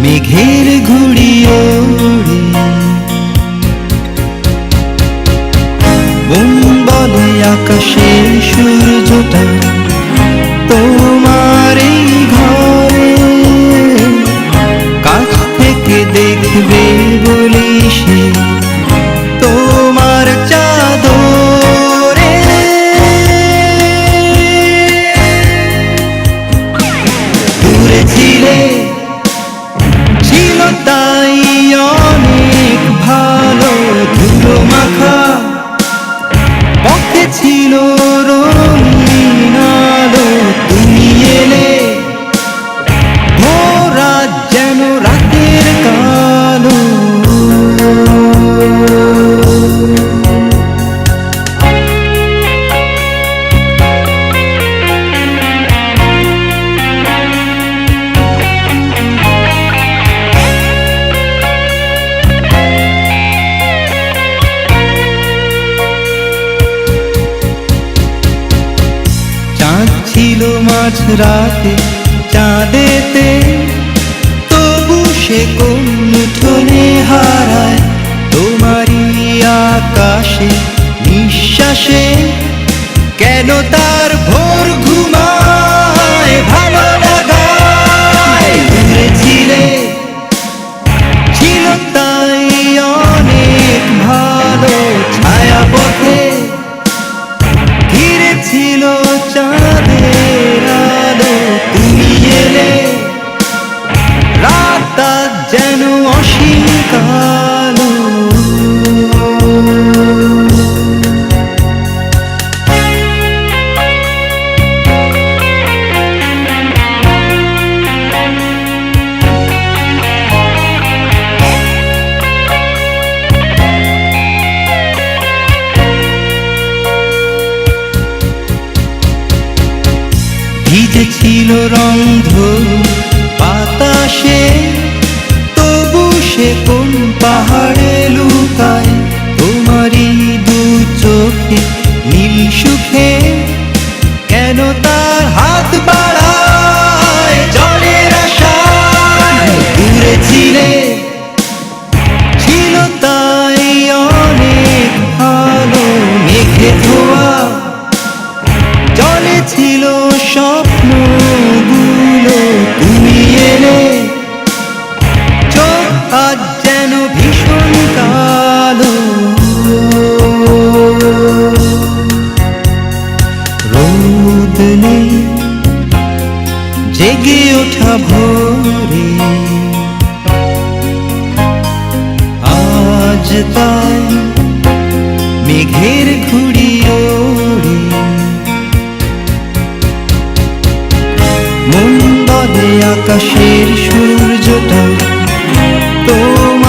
মেঘের ঘুড়ি ওড়ে মন বলে আকাশের সূর্যটা তোমার এই ঘরে কাছ থেকে দেখবে বলি সে তোমার চাদরে দূরে ছিলে ছিল তাই অনেক ভালো ধুলো মাখা পথে ছিল রঙিন আলো তুমি এলে ভোরা যেন রাতের কালো ছিল মাঝ রাতে চাঁদেতে তবু সে কোন উঠোনে হারায় তোমারই আকাশে নিঃশ্বাসে কেন তার ভোর ঘুমায় ভালো লাগায় দূরে ছিলে ছিল তাই অনেক ভালো ছায়া পথে ঘিরে ছিল চাঁদের আলো তুমি এলে রাত যেন অসীম কালো ভিজে ছিল রংধনু বাতাসে তবু সে কোন পাহাড়ে লুকায় তোমারই দু চোখে নীল সুখে কেন তার হাত বাড়ায় জলের আশায় দূরে ছিলে ছিল তাই অনেক ভালো মেঘে ধোয়া জলে ছিল স্বপ্নগুলো তুমি এলে চোখ আজ যেন ভীষণ কালো রোদ নেই জেগে ওঠা ভোরে আজ তাই মেঘের ঘুড়ি ওড়ে মন বলে আকাশের সূর্যটা তোমার